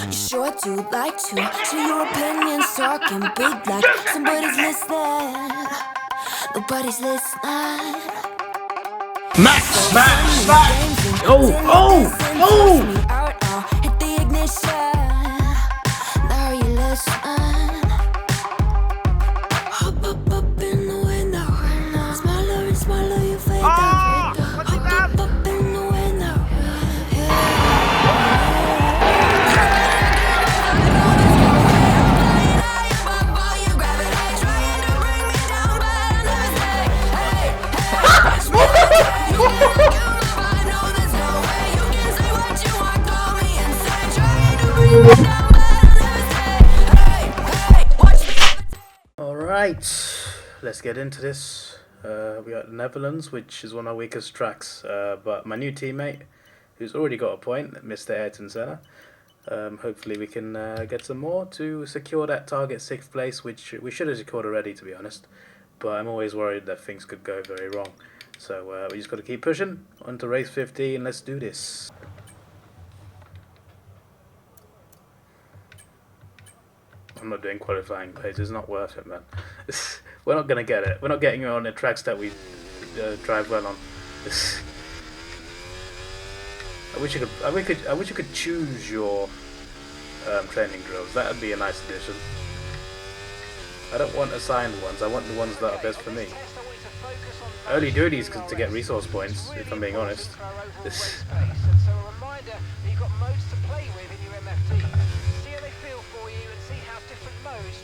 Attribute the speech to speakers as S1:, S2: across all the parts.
S1: You sure do like to share your opinions, talking big like somebody's listening. Nobody's listening.
S2: Max, Max, Max! Oh, oh, oh!
S1: Hit the ignition. Now you listen. Hop up in the window. Smaller and smaller you fade down. Hop up in the window.
S2: Alright, let's get into this. We got the Netherlands, which is one of our weakest tracks, but my new teammate, who's already got a point, Mr. Ayrton Senna, hopefully we can get some more to secure that target 6th place, which we should have secured already, to be honest, but I'm always worried that things could go very wrong. So we just got to keep pushing on to race 15. Let's do this. I'm not doing qualifying pace. It's not worth it, man. We're not gonna get it. We're not getting it on the tracks that we drive well on. I wish you could. I wish you could choose your training drills. That would be a nice addition. I don't want assigned ones. I want the ones that are best for me. I only do these to get resource points, if I'm being honest.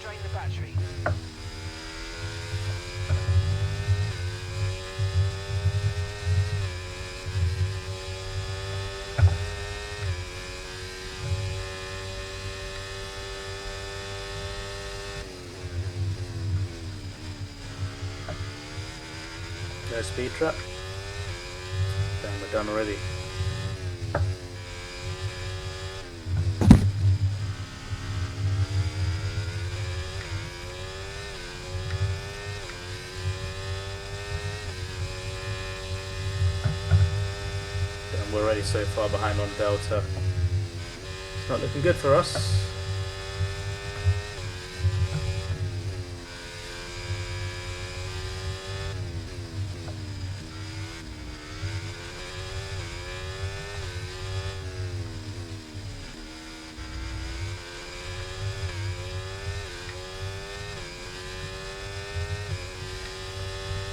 S3: Drain the battery.
S2: No speed trap. Damn, we're done already. We're already so far behind on Delta. It's not looking good for us.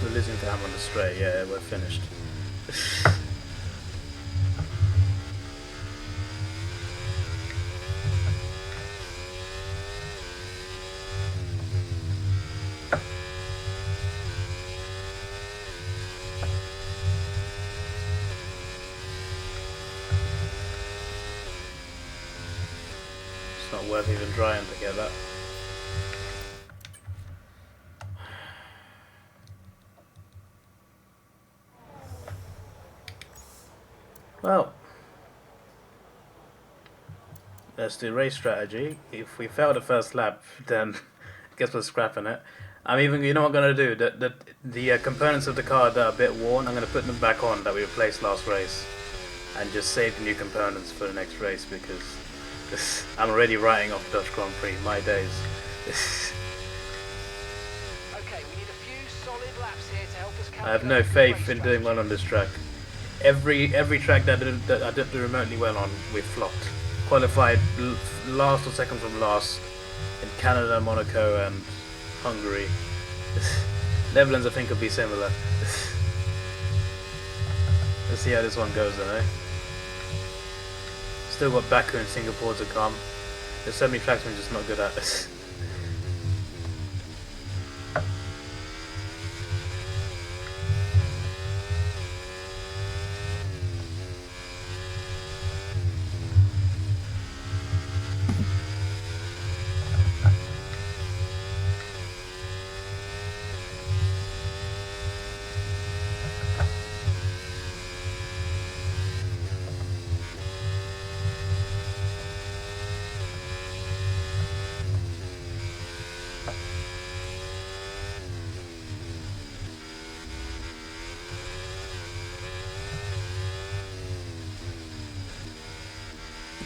S2: We're losing time on the straight, yeah, we're finished. It's not worth even trying to get that. Well, let's do race strategy. If we fail the first lap, then I guess we're scrapping it. You know what I'm gonna do? The components of the car that are a bit worn, I'm gonna put them back on that we replaced last race, and just save the new components for the next race because I'm already writing off Dutch Grand Prix. My days.
S3: Okay, we need a few solid laps here to help us.
S2: I have no faith in doing well on this track. Every track that I did do remotely well on, we flopped. Qualified last or second from last in Canada, Monaco, and Hungary. Netherlands, I think, could be similar. Let's see how this one goes, though. Still got Baku and Singapore to come. There's so many tracks we're just not good at this.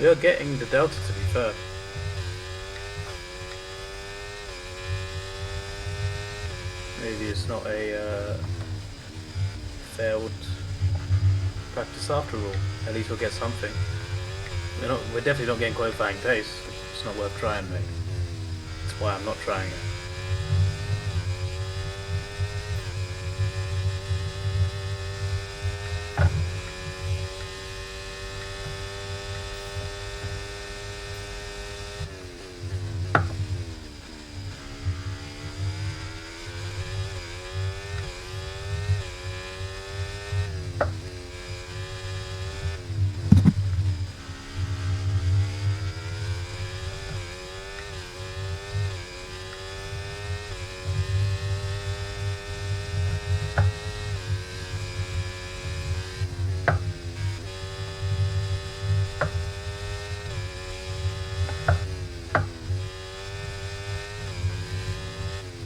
S2: We are getting the delta, to be fair. Maybe it's not a failed practice after all. At least we'll get something. We're definitely not getting qualifying pace. It's not worth trying, mate. That's why I'm not trying it.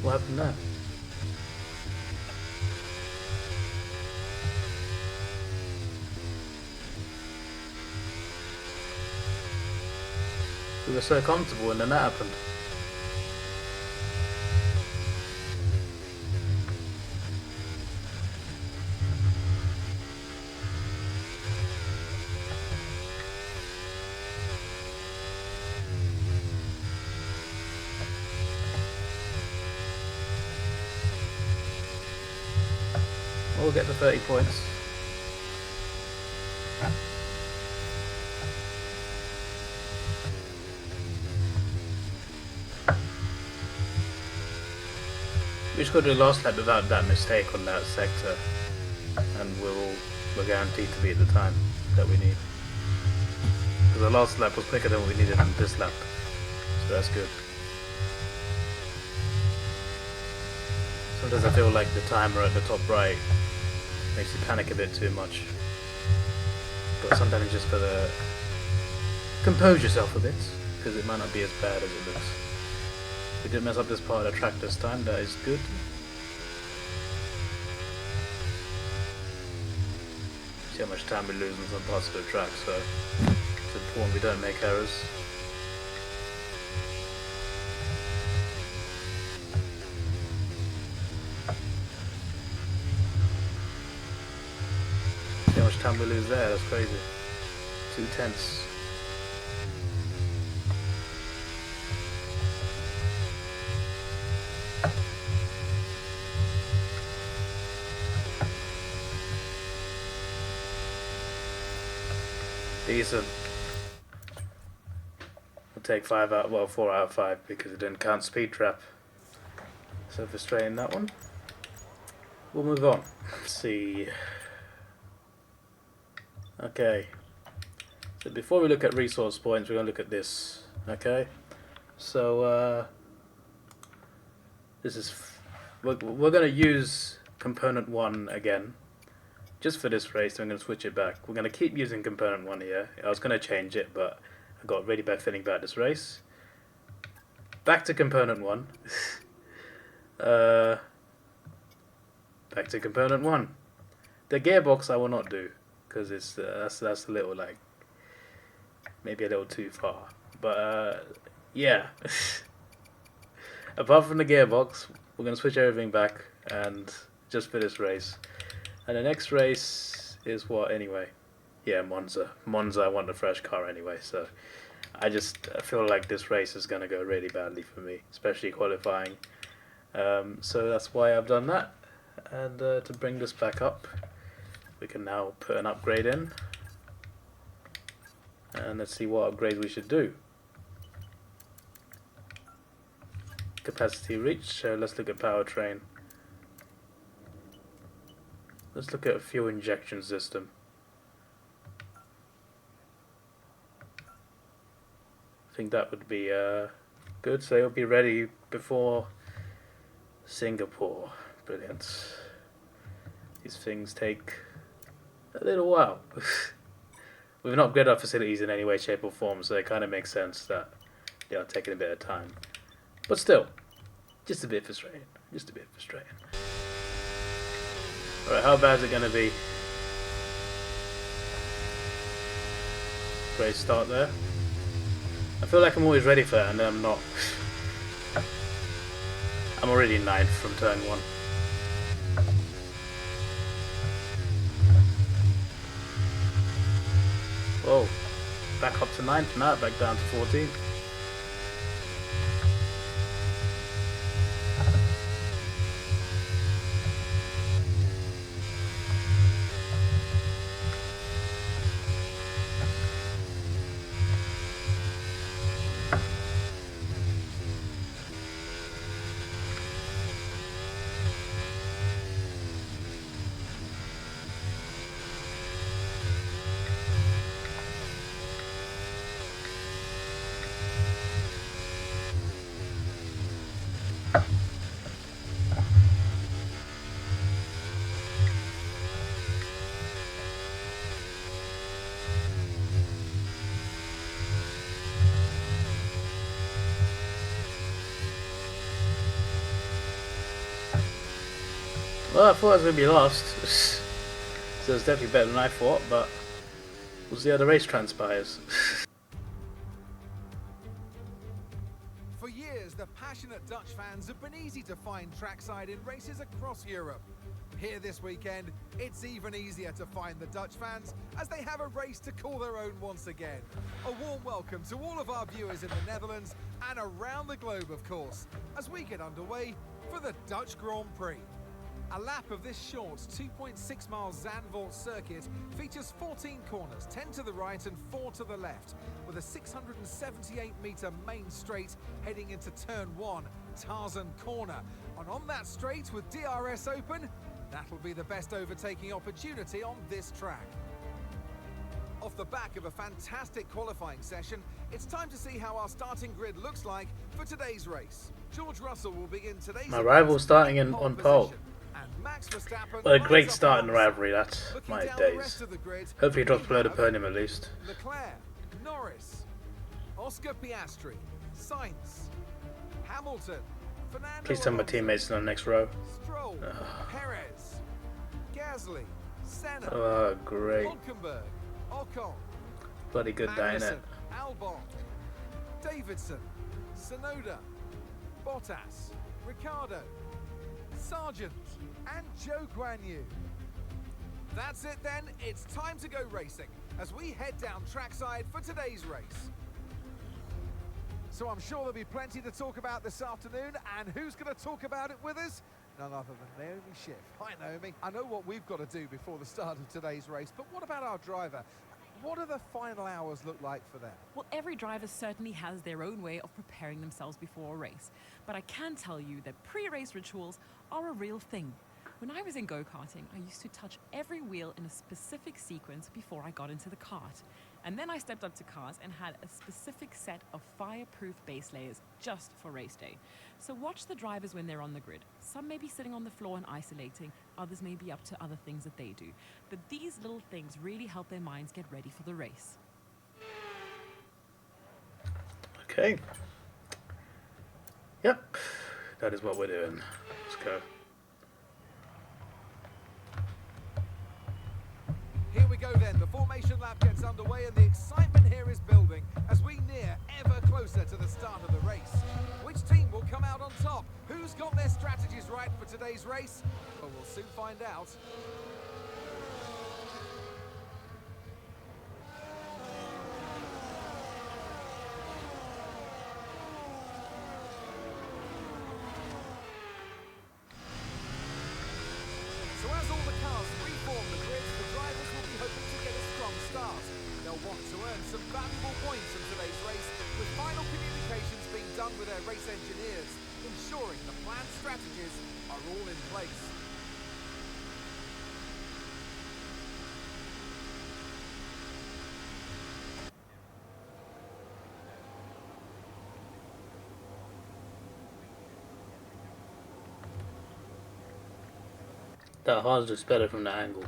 S2: What happened there? We were so comfortable and then that happened. We'll get the 30 points. We just got to do the last lap without that mistake on that sector, and we're guaranteed to beat the time that we need. Because the last lap was quicker than what we needed on this lap, so that's good. Sometimes I feel like the timer at the top right makes you panic a bit too much, but sometimes you just gotta compose yourself a bit, because it might not be as bad as it looks. We didn't mess up this part of the track this time, that is good. See how much time we lose on some parts of the track, so it's important we don't make errors. See how much time we lose there, that's crazy. 2/10. Decent. We'll take 4 out of 5 because it didn't count speed trap. So for straighten that one, we'll move on. Let's see. Okay. So before we look at resource points, we're gonna look at this. Okay. So this is we're gonna use component 1 again. Just for this race, I'm going to switch it back. We're going to keep using component 1 here. I was going to change it, but I got a really bad feeling about this race. Back to component 1. Back to component 1. The gearbox I will not do, because it's that's a little, like, maybe a little too far. But yeah. Apart from the gearbox, we're going to switch everything back, and just for this race. And the next race is what anyway? Yeah, Monza. Monza, I want a fresh car anyway, so I feel like this race is going to go really badly for me, especially qualifying. So that's why I've done that. And to bring this back up, we can now put an upgrade in. And let's see what upgrade we should do. Capacity reached, so let's look at powertrain. Let's look at a fuel injection system. I think that would be good, so it'll be ready before Singapore. Brilliant. These things take a little while. We've not upgraded our facilities in any way, shape or form, so it kind of makes sense that they are taking a bit of time. But still, just a bit frustrating. Just a bit frustrating. Alright, how bad is it going to be? Great start there. I feel like I'm always ready for it, and then I'm not. I'm already 9th from turn 1. Whoa. Back up to 9th now, back down to 14th. Well, I thought I was going to be lost, so it's definitely better than I thought, but we'll see how the race transpires.
S4: For years, the passionate Dutch fans have been easy to find trackside in races across Europe. Here this weekend, it's even easier to find the Dutch fans as they have a race to call their own once again. A warm welcome to all of our viewers in the Netherlands and around the globe, of course, as we get underway for the Dutch Grand Prix. A lap of this short 2.6 mile Zandvoort circuit features 14 corners, 10 to the right and 4 to the left, with a 678 metre main straight heading into turn 1, Tarzan Corner. And on that straight with DRS open, that'll be the best overtaking opportunity on this track. Off the back of a fantastic qualifying session, it's time to see how our starting grid looks like for today's race. George Russell will begin today's
S2: My rival starting on pole. What a great start in the rivalry, that. My days. Hopefully he drops below the podium at least.
S4: Leclerc, Norris, Oscar Piastri, Sainz, Hamilton, Fernando
S2: Please tell my teammates in the next row.
S4: Stroll, Perez, Gasly, Senna,
S2: Oh, great.
S4: Hulkenberg, Ocon,
S2: Bloody good day, innit?
S4: Albon, Davidson, Sonoda, Bottas, Ricciardo, Sargent, and Zhou Guanyu. That's it then, it's time to go racing as we head down trackside for today's race. So I'm sure there'll be plenty to talk about this afternoon, and who's going to talk about it with us? None other than Naomi Schiff. Hi Naomi, I know what we've got to do before the start of today's race, but what about our driver? What do the final hours look like for them?
S5: Well, every driver certainly has their own way of preparing themselves before a race. But I can tell you that pre-race rituals are a real thing. When I was in go-karting, I used to touch every wheel in a specific sequence before I got into the kart. And then I stepped up to cars and had a specific set of fireproof base layers just for race day. So watch the drivers when they're on the grid. Some may be sitting on the floor and isolating, others may be up to other things that they do. But these little things really help their minds get ready for the race.
S2: Okay. Yep. That is what we're doing. Let's go.
S4: Here we go then, the formation lap gets underway and the excitement here is building as we near ever closer to the start of the race. Which team will come out on top? Who's got their strategies right for today's race? Well, we'll soon find out. So as all the cars reform the grids, the drivers will be hoping to get a strong start. They'll want to earn some valuable points from today's race, with final communications being done with their race engineers, ensuring the planned strategies are all in place.
S2: That hard's just better from the angle.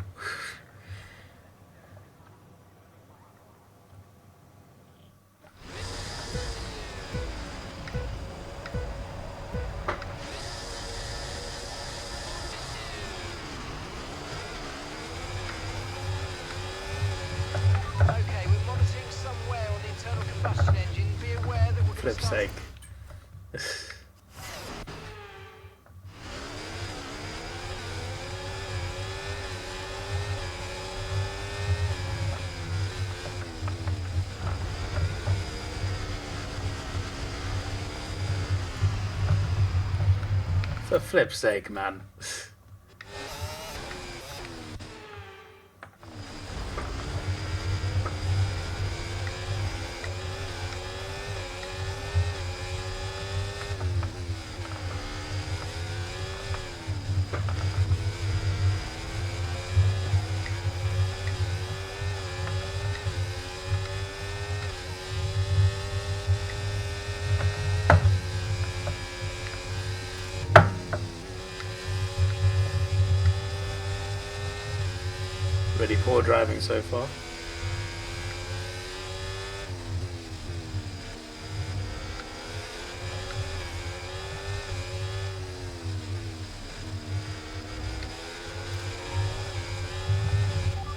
S3: Okay, we're monitoring some combustion engine, be aware that we're going to
S2: Flip's
S3: start...
S2: sake. For flip's sake, man. Really poor driving so far.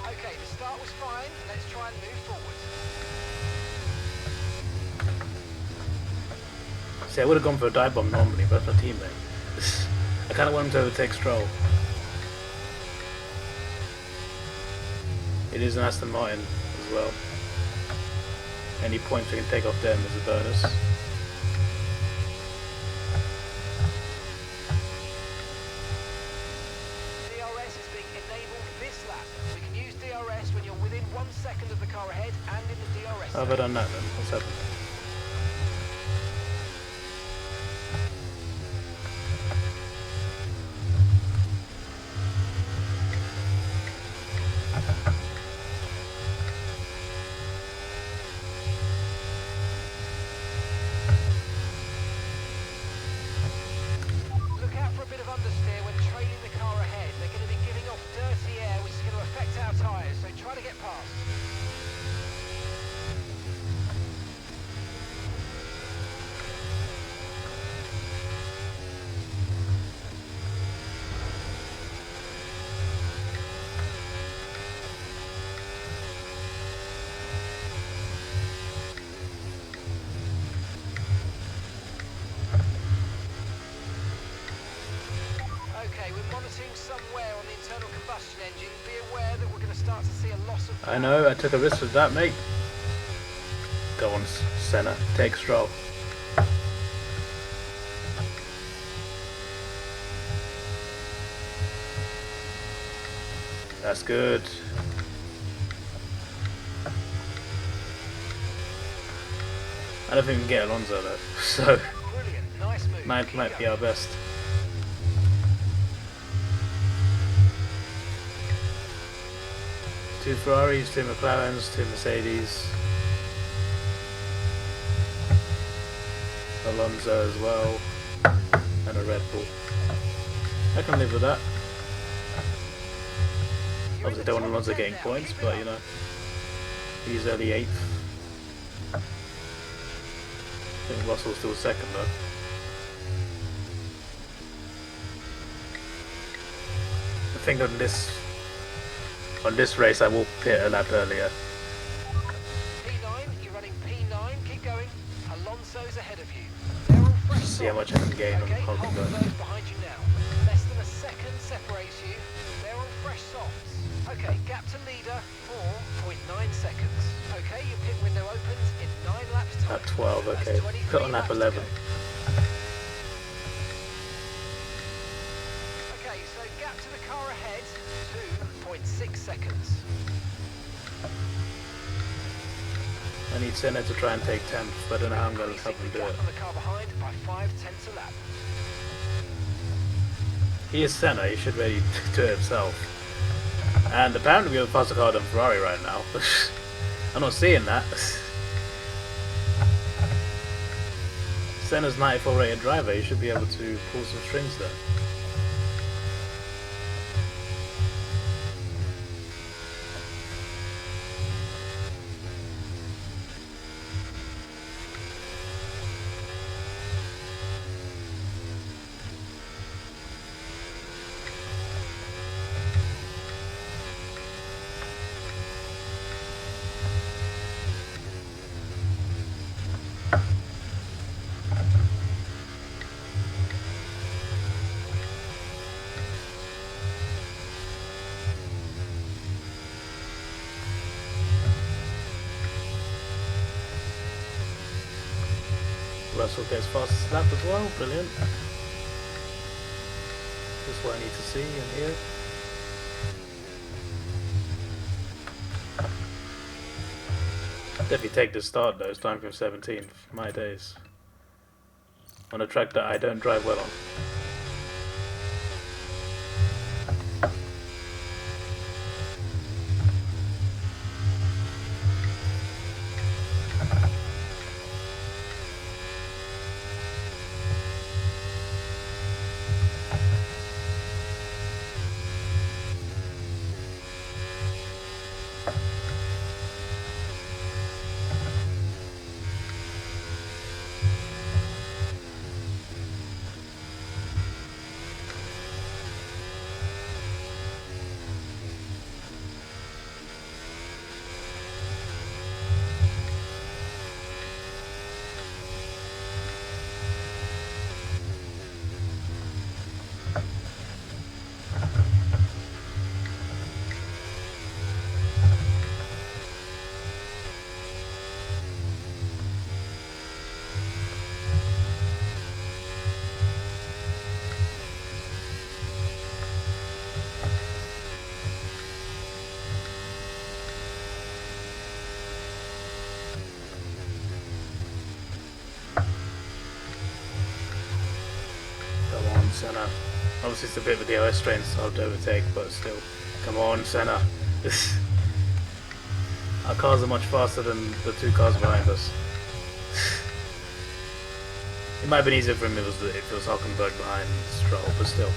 S3: Okay, the start was fine. Let's try and move forward.
S2: See, I would have gone for a dive bomb normally, but that's my teammate. I kind of want him to overtake Stroll. It is an Aston Martin as well. Any points we can take off them is a bonus.
S3: DRS is being enabled this lap. We can use DRS when you're within 1 second of the car ahead and in the DRS
S2: How have I done that then? What's happened?
S3: Look out for a bit of understeer when trailing the car ahead. They're going to be giving off dirty air, which is going to affect our tyres, so try to get past. Okay, we're monitoring some wear on the internal combustion engine. Be aware that we're going to start to see a loss of
S2: I know, I took a risk with that, mate. Go on, Senna. Take Stroll. That's good. I don't think we can get Alonso though, so
S3: Brilliant, nice move.
S2: might
S3: Keep
S2: be
S3: going.
S2: our best. Two Ferraris, two McLarens, two Mercedes. Alonso as well, and a Red Bull. I can live with that.
S3: You're in
S2: Obviously
S3: the
S2: don't want
S3: top
S2: Alonso
S3: 10
S2: getting
S3: now.
S2: points,
S3: Keep it
S2: but
S3: up.
S2: you know, he's early 8th. I think Russell's still second though. I think on this race I will pit a lap earlier.
S3: P9, you're running P9, keep going. Alonso's ahead of you. They're all fresh
S2: See how
S3: softs.
S2: much I can gain on
S3: Okay,
S2: Hulkenberg.
S3: hold those behind you now. Less than a second separates you. They're on fresh softs. Okay, gap to leader, 4.9 seconds. Okay, your pit window opens in 9 laps time.
S2: At 12,
S3: That's
S2: okay.
S3: 23
S2: Put on lap
S3: laps to
S2: 11.
S3: go. Okay, so gap to the car ahead, 2.6 seconds.
S2: I need Senna to try and take 10th, but I don't know how I'm going to help him
S3: Increasing the
S2: do it.
S3: gap on the car behind by 5/10 a lap.
S2: He is Senna, he should really do it himself. And apparently we have a faster car than Ferrari right now. I'm not seeing that. Senna's 94 rated driver, he should be able to pull some strings there. Russell gets fastest lap as well, brilliant. This is what I need to see and hear. Definitely take the start though, it's time from 17th, my days. On a track that I don't drive well on. Senna. Obviously it's a bit of a DOS strain, so I'll overtake, but still. Come on, Senna. Our cars are much faster than the two cars behind us. It might have been easier for him if it was Hülkenberg behind Stroll, but still.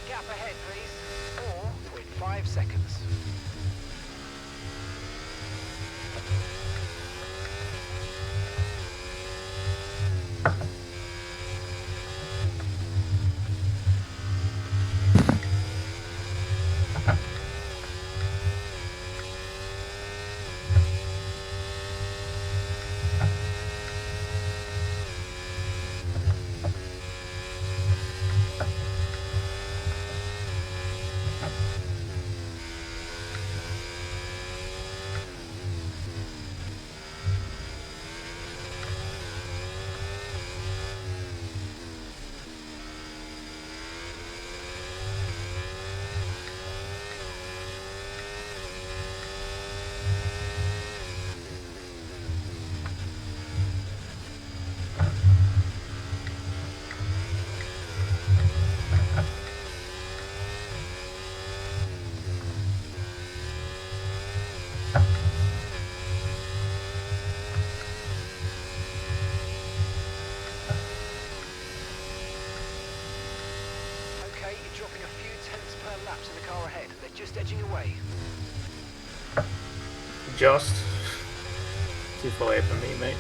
S3: Gap ahead, please. 4.5 seconds. Dropping a few tenths per lap to the car ahead. They're just edging away.
S2: Just. Too far away from me, mate.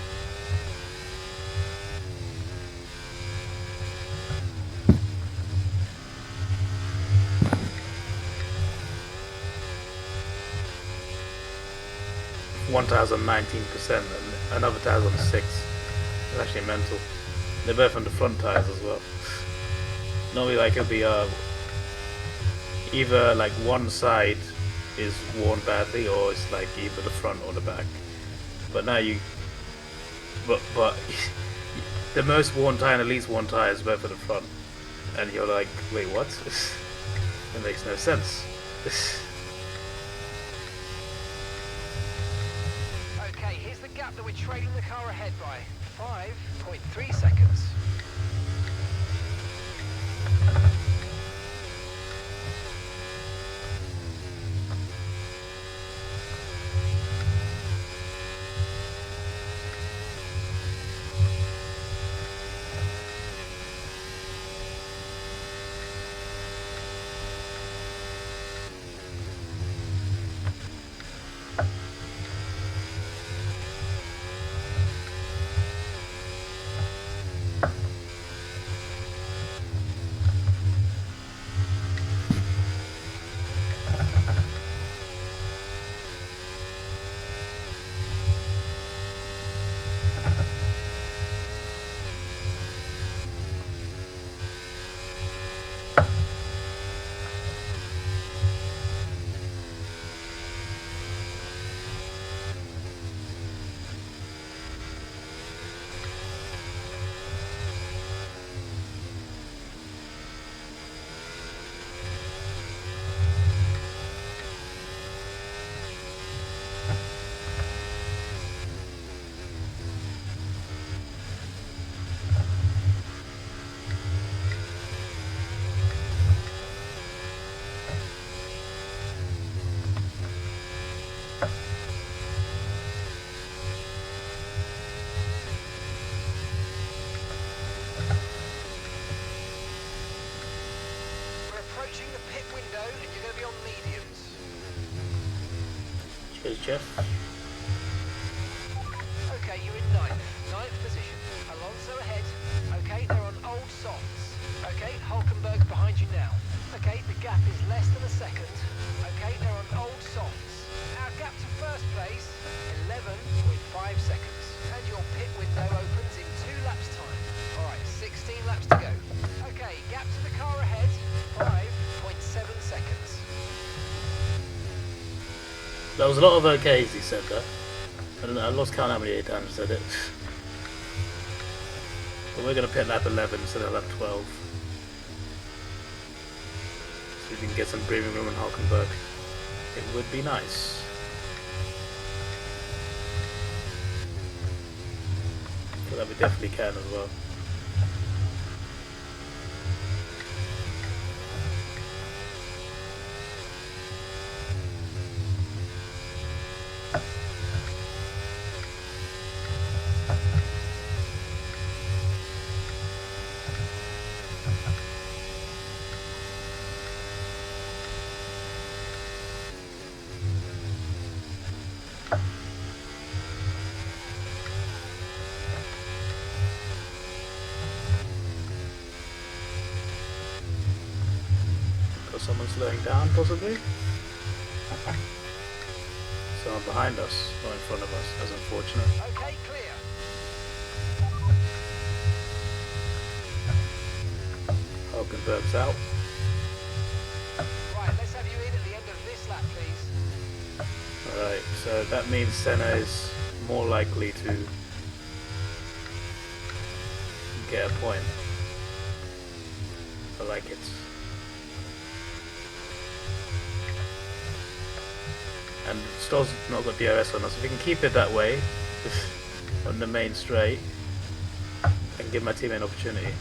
S2: %, and another 1,006. It's actually mental. They're both on the front tires as well. Normally, like it'll be either like one side is worn badly, or it's like either the front or the back. But now but the most worn tire and the least worn tire is both at the front, and you're like, wait, what? It makes no sense.
S3: Okay, here's the gap that we're trailing the car ahead by. 5.3 seconds.
S2: Jeff.
S3: Okay, you're in ninth position. Alonso ahead. Okay, they're on old softs. Okay, Hulkenberg behind you now. Okay, the gap is less than a second. Okay, they're on old softs. Our gap to first place, 11.5 seconds. And your pit window opens in 2 laps time. Alright, 16 laps to go. Okay, gap to the car ahead, 5.7 seconds.
S2: That was a lot of OKs he said that. I don't know, I lost count how many times I said it. But we're going to pit lap 11 instead of lap 12. So we can get some breathing room in Hulkenberg. It would be nice. I feel like we definitely can as well. Someone slowing down, possibly? Someone behind us, or in front of us. That's unfortunate.
S3: Okay, clear.
S2: Hulkenberg's out.
S3: Right, let's have you in at the end of this lap, please.
S2: Alright, so that means Senna is more likely to get a point. I like it. And Stoll's not got DRS on us. If we can keep it that way, on the main straight, I can give my teammate an opportunity.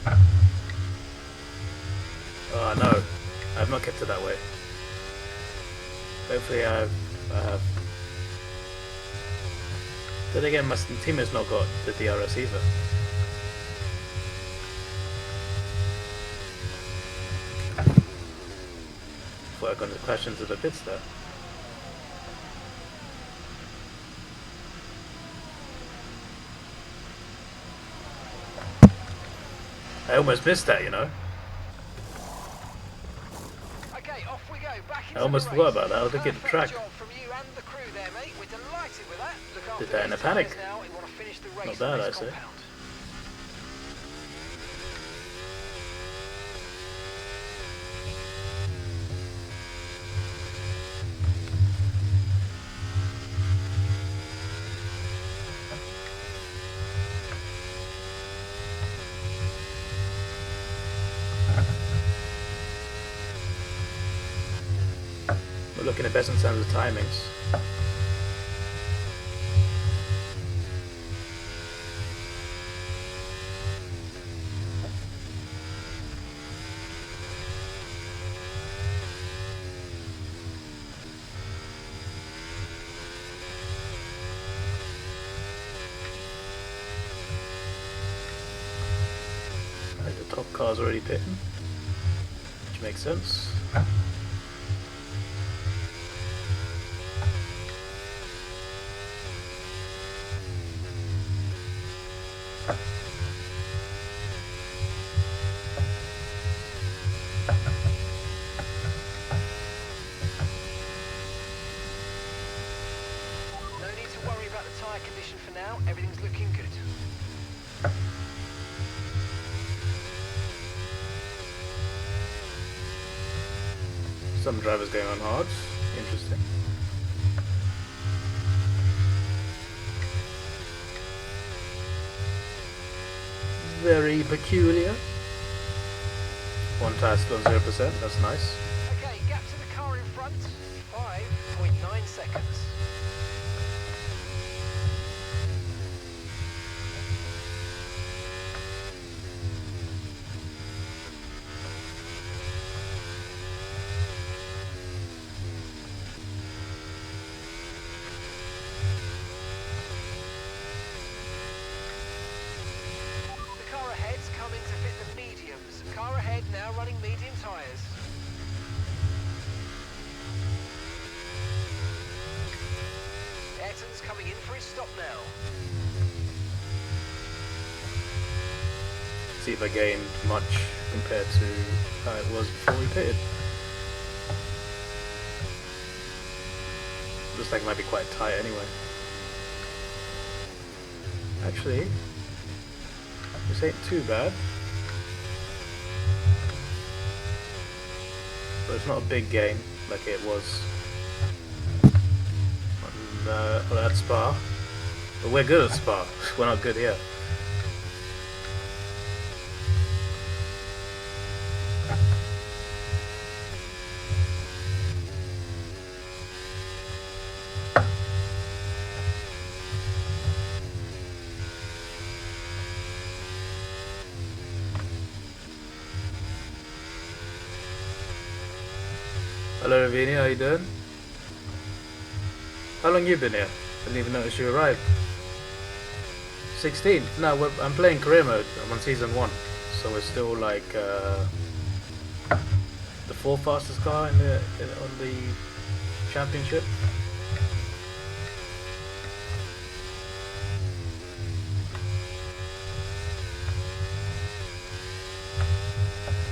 S2: Oh no, I have not kept it that way. Hopefully I have. Then again, my teammate's not got the DRS either. Before I got to crash into the pits there. I almost missed that, you know.
S3: Okay, off we go. Back into
S2: I almost
S3: the
S2: forgot
S3: race.
S2: about that. I was looking at the
S3: Perfect
S2: track.
S3: job from you and the crew there, mate. We're delighted with that. Look after
S2: Did that in
S3: these
S2: a panic.
S3: tyres now. We want to finish the race
S2: Not bad,
S3: on this
S2: I say.
S3: compound.
S2: We're looking at best in terms of timings. The top car's already pitting, which makes sense.
S3: No need to worry about the tyre condition for now. Everything's looking good.
S2: Some drivers going on hard. Interesting. Very peculiar. One tire still on 0%. That's nice.
S3: Okay, gap to the car in front. 5.9 seconds. The car ahead's coming to fit the mediums. Car ahead now running medium tyres. Hamilton's coming in for his stop now.
S2: See if I gained much compared to how it was before we pitted. Looks like it might be quite tight anyway. Actually, this ain't too bad. But it's not a big gain like it was on at Spa. But we're good at Spa. We're not good here. Hello Ravini, how you doing? How long you been here? Didn't even notice you arrived. 16? No, I'm playing career mode. I'm on season 1. So we're still like the 4th fastest car on the championship.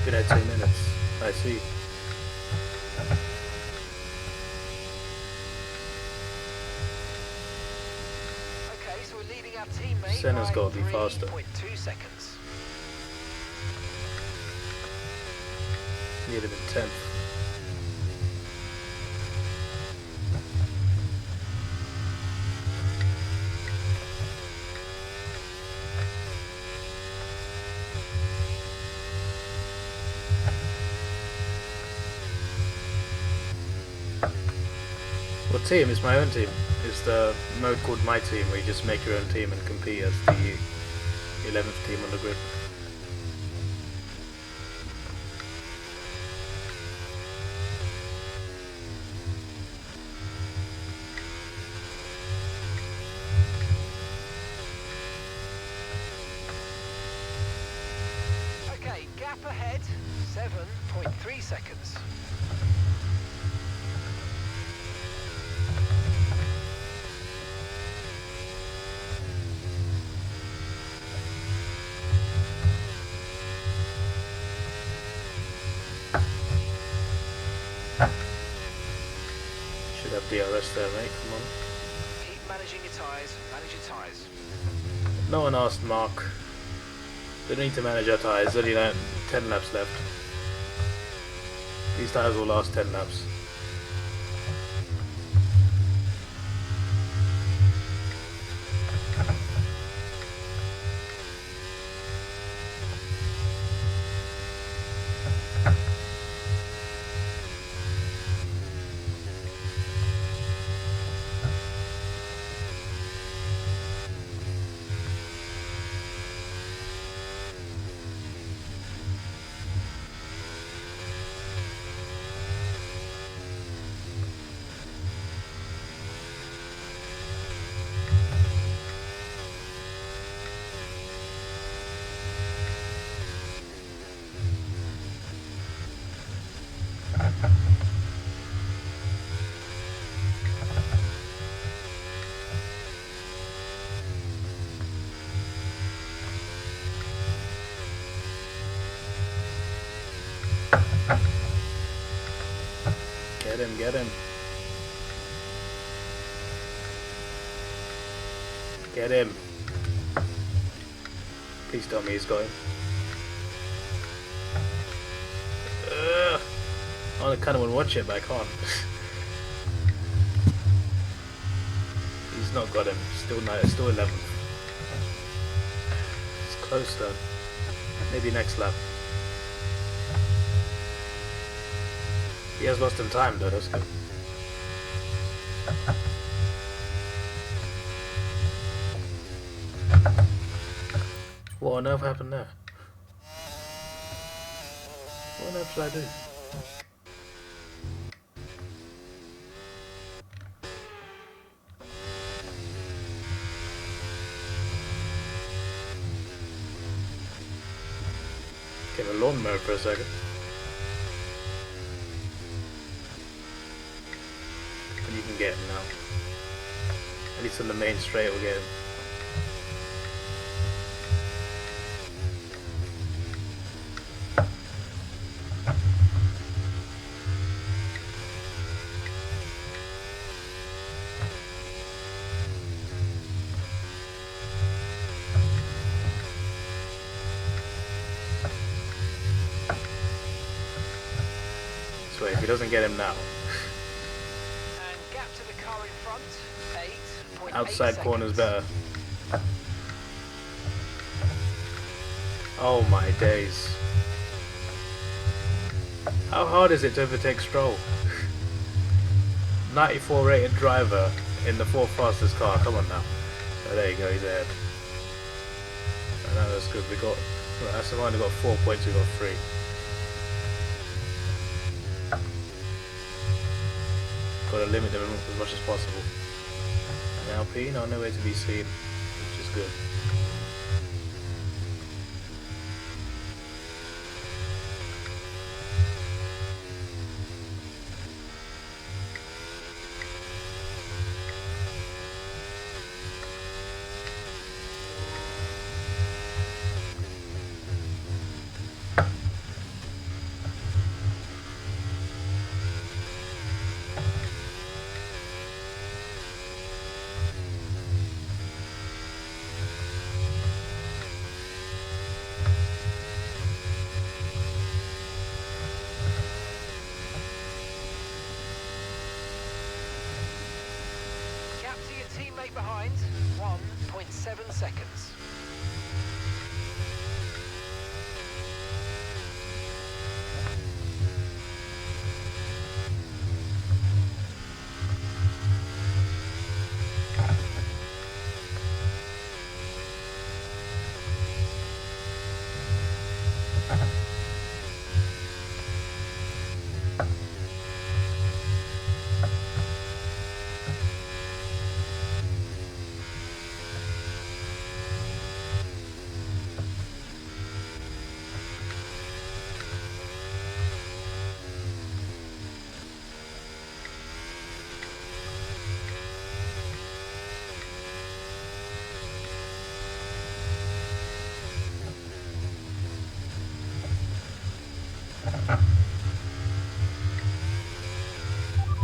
S2: Been here 2 minutes. I see.
S3: Okay, so we're leading our teammate
S2: Senna's
S3: by
S2: got to be faster.
S3: 3.2 seconds.
S2: He'd have been 10th. What team? It's my own team. It's the mode called My Team, where you just make your own team and compete as the 11th team on the grid.
S3: Okay, gap ahead, 7.3 seconds.
S2: Should have DRS there, mate. Come on.
S3: Keep managing your tyres, manage your tyres.
S2: No one asked Mark. They need to manage our tyres. There's only 10 laps left. These tyres will last 10 laps. Get him, get him. Get him. Please tell me he's got him. I kind of want to watch it, but I can't. He's not got him. Still 11th. It's close though. Maybe next lap. He has lost in time though, that's good. What on earth happened there? What on earth should I do? Get a lawn mode for a second. But you can get him now. At least on the main straight we'll get him. So if he doesn't get him now,
S3: And gap to the car in front, 8.8
S2: outside corner's
S3: seconds.
S2: better. Oh my days. How hard is it to overtake Stroll? 94 rated driver in the 4th fastest car, come on now. Oh, there you go, he's ahead. Oh, no, that's good, we got, well, Aston Martin got 4 points, we got 3. Got to limit them as much as possible. And Alpine, nowhere to be seen, which is good.
S3: Gap to your teammate behind, 1.7 seconds.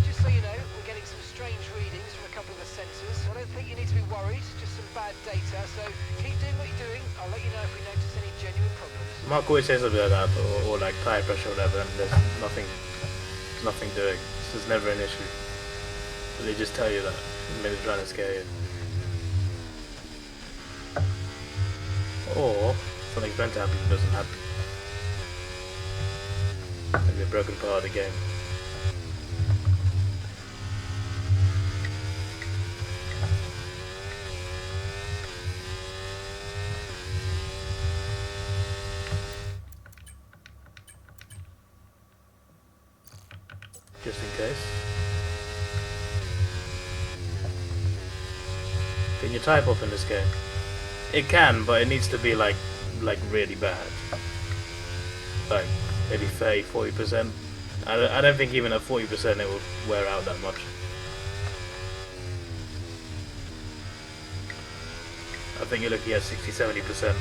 S3: Just so you know, we're getting some strange readings from a couple of the sensors. I don't think you need to be worried, just some bad data. So keep doing what you're doing. I'll let you know if we notice any genuine problems.
S2: Mark always says something like that, or like tire pressure or whatever, and there's nothing doing. This is never an issue. But they just tell you that, maybe they're trying to scare you. Or something's meant to happen and doesn't happen. Maybe a broken part of the game. Just in case. Can you type up in this game? It can, but it needs to be like really bad. Like maybe 30-40%. I don't think even at 40% it will wear out that much. I think you're looking at 60-70%.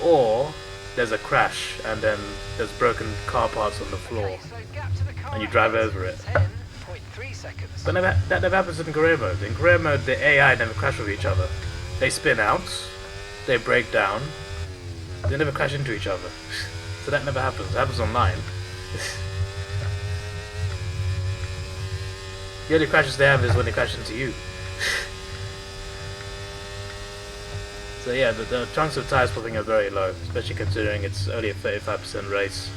S2: Or there's a crash and then there's broken car parts on the floor.
S3: Okay, so gap to the car
S2: And you drive
S3: ahead,
S2: over it.
S3: 10.3 seconds.
S2: But that never happens in career mode. In career mode, the AI never crash with each other. They spin out, they break down, they never crash into each other. So that never happens. It happens online. The only crashes they have is when they crash into you. So yeah, the chance of tires popping are very low, especially considering it's only a 35% race.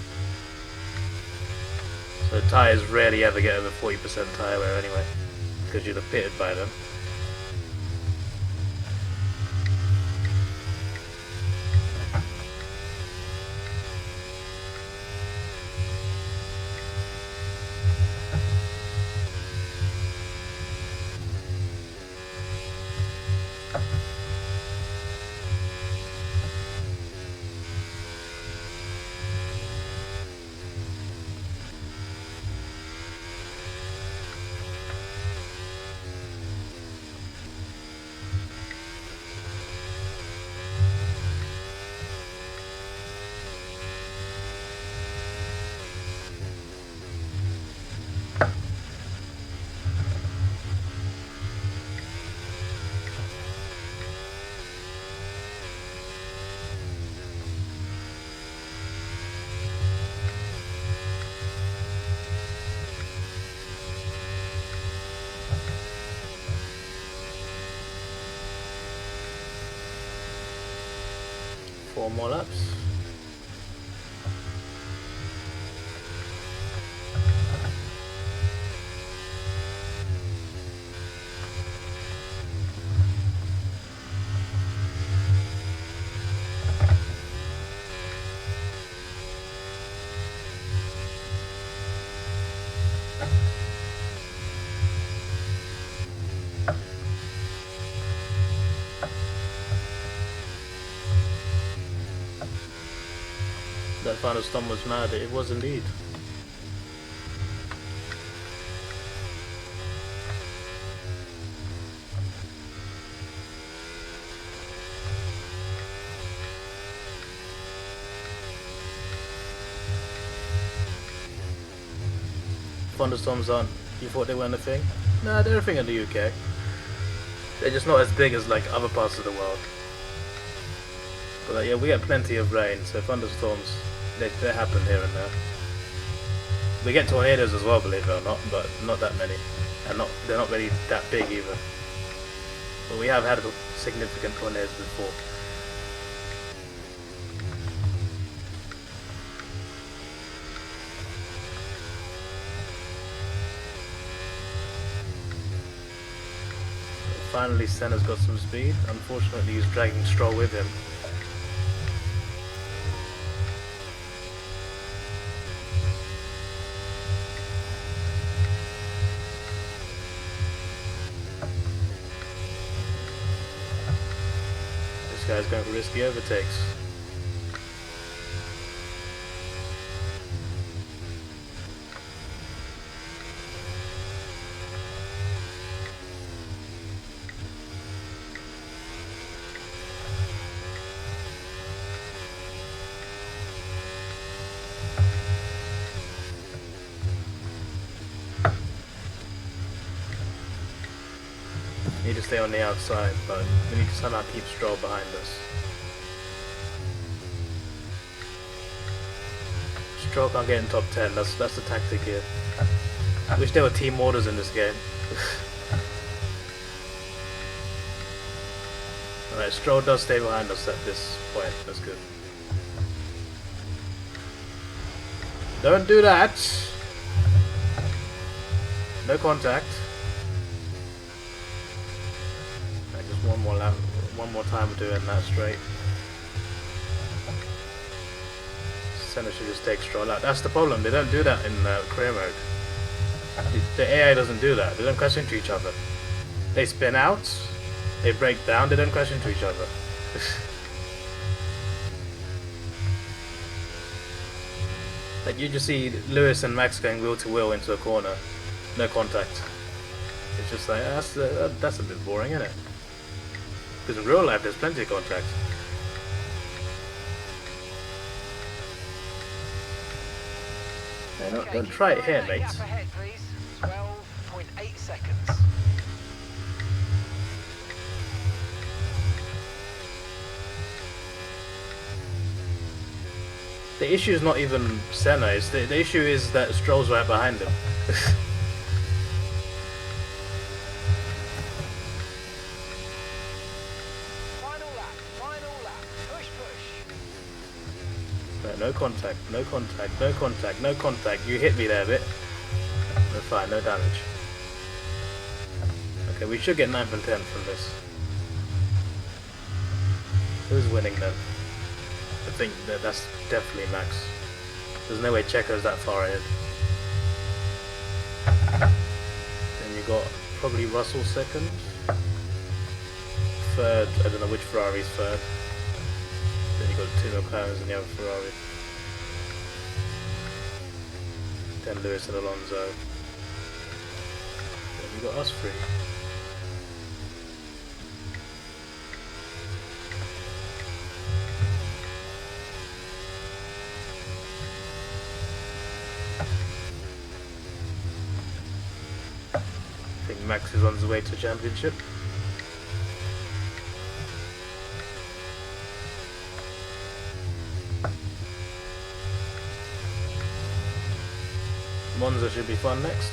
S2: So tires rarely ever get over 40% tire wear anyway, because you'd have pitted by them. 4 more laps. That final storm was mad. It was indeed. Thunderstorms aren't. You thought they weren't a thing? Nah, they're a thing in the UK. They're just not as big as like other parts of the world. But yeah, we get plenty of rain, so thunderstorms they happen here and there. We get tornadoes as well, believe it or not, but not that many, and they're not really that big either. But we have had significant tornadoes before. Finally, Senna's got some speed. Unfortunately, he's dragging Stroll with him. This guy's going for risky overtakes. Need to stay on the outside, but we need to somehow keep Stroll behind us. Stroll can't get in top 10, that's the tactic here. Wish there were team orders in this game. Alright, Stroll does stay behind us at this point, that's good. Don't do that! No contact. One more lap, one more time of doing that straight. Senna should just take Stroll out. That's the problem, they don't do that in career mode. The AI doesn't do that, they don't crash into each other. They spin out, they break down, they don't crash into each other. Like you just see Lewis and Max going wheel to wheel into a corner, no contact. It's just like, that's a bit boring, isn't it? Because in real life there's plenty of contact. Hey, don't try it here, mate.
S3: Ahead, please. 12.8 seconds.
S2: The issue is not even Senna, the issue is that Stroll's right behind him. No contact, no contact, no contact, no contact. You hit me there a bit. That's fine, no damage. Okay, we should get 9th and 10th from this. Who's winning then? I think that's definitely Max. There's no way Checo's that far ahead. Then you got probably Russell second. Third, I don't know which Ferrari's third. Then you got two McLarens and the other Ferrari. Then Lewis and Alonso. Then you got us three. I think Max is on his way to championship. Monza should be fun next.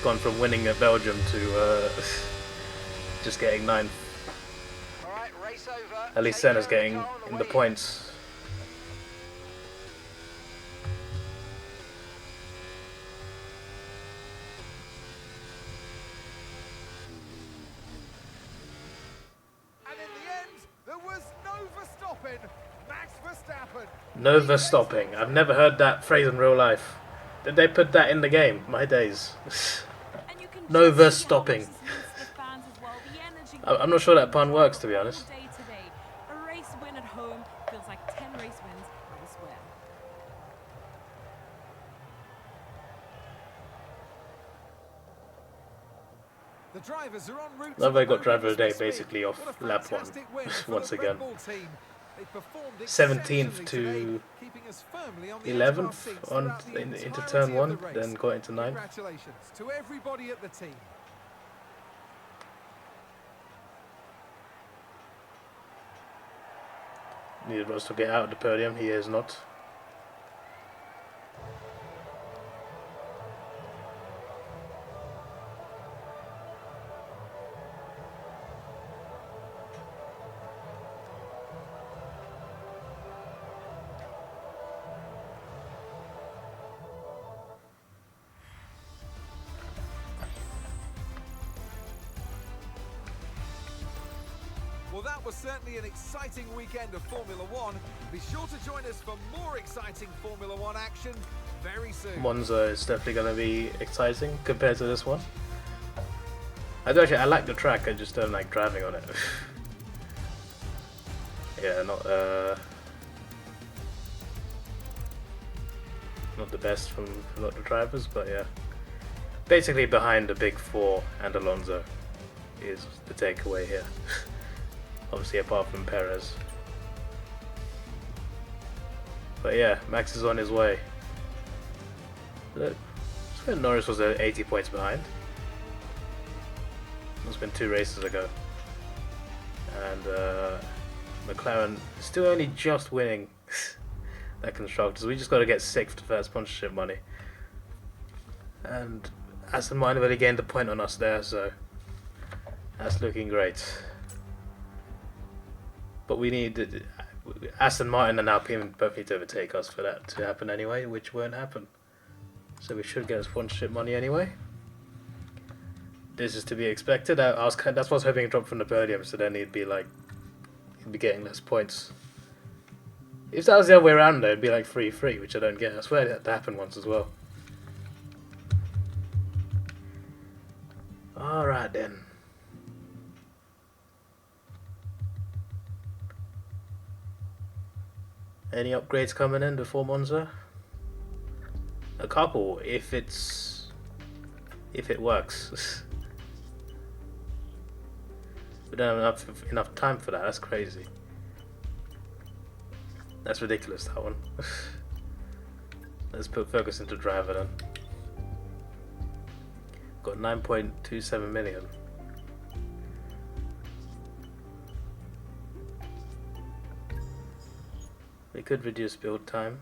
S2: Gone from winning at Belgium to just getting 9th.
S3: race over.
S2: At least
S3: Take
S2: Senna's
S3: care of the
S2: getting
S3: car on
S2: in the
S3: way in.
S2: points.
S4: And in the end, there was no Verstappen. Max Verstappen.
S2: No Verstopping. I've never heard that phrase in real life. Did they put that in the game? My days.
S5: And you can
S2: No
S5: just see how
S2: Verstopping.
S5: much this means to the fans as well. The energy
S2: I'm not sure that pun works, to be honest.
S5: Day to day. A race win at home feels like 10 race wins elsewhere.
S4: The drivers are en route.
S2: Now
S4: to
S2: they
S4: the
S2: got driver of the day
S4: podium this
S2: basically
S4: week.
S2: off
S4: What a
S2: lap 1
S4: fantastic win for
S2: once
S4: the
S2: again.
S4: Red Bull team. They performed
S2: 17th
S4: exceptionally
S2: to
S4: today, keeping us firmly on the edge of our
S2: 11th
S4: seats
S2: on
S4: throughout the
S2: into
S4: entirety
S2: turn
S4: of
S2: 1,
S4: the race.
S2: then got into 9th.
S4: Congratulations to everybody at the team.
S2: Needed Ross to get out of the podium. He is not.
S4: Well, that was certainly an exciting weekend of Formula One. Be sure to join us for more exciting Formula One action very soon.
S2: Monza is definitely going to be exciting compared to this one. I like the track, I just don't like driving on it. Yeah, not the best from a lot of the drivers, but yeah. Basically behind the big four and Alonso is the takeaway here. Obviously apart from Perez. But yeah, Max is on his way. Look, Norris was 80 points behind. It's been 2 races ago. And McLaren is still only just winning that constructors. We just got to get 6th for that sponsorship money. And Aston Martin really gained a point on us there, so that's looking great. But we need Aston Martin and Alpine both need to overtake us for that to happen anyway, which won't happen. So we should get sponsorship money anyway. This is to be expected. That's what I was hoping to drop from the podium, so then he'd be getting less points. If that was the other way around, though, it'd be like 3-3, which I don't get. I swear that happened once as well. Alright then. Any upgrades coming in before Monza? A couple, if it works. We don't have enough time for that. That's crazy. That's ridiculous, that one. Let's put focus into driver then. Got 9.27 million. We could reduce build time.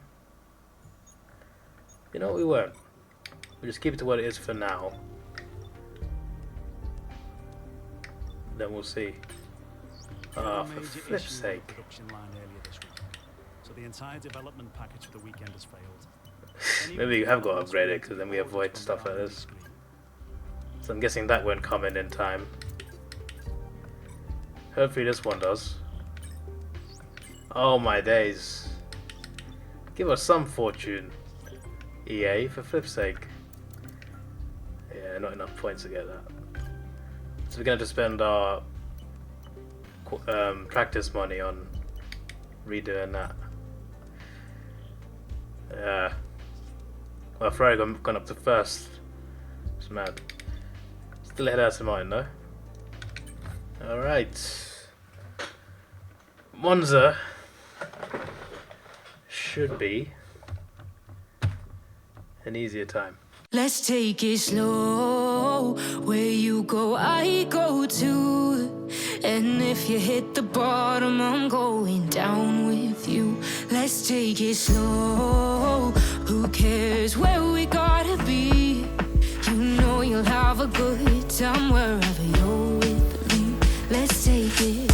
S2: You know what, we won't. We'll just keep it to what it is for now. Then we'll see. Ah, for flip's sake.
S6: Production line earlier this week. So the entire development package for the weekend has failed.
S2: Maybe we have got to upgrade it, because then we avoid stuff like this. So I'm guessing that won't come in time. Hopefully this one does. Oh my days. Give us some fortune, EA, for flip's sake. Yeah, not enough points to get that. So we're going to spend our practice money on redoing that. Yeah. Well, Ferrari gone up to first. It's mad. Still ahead of Aston Martin though. Alright. Monza should be an easier time.
S1: Let's take it slow. Where you go, I go too. And if you hit the bottom, I'm going down with you. Let's take it slow. Who cares where we gotta be? You know you'll have a good time wherever you're with me. Let's take it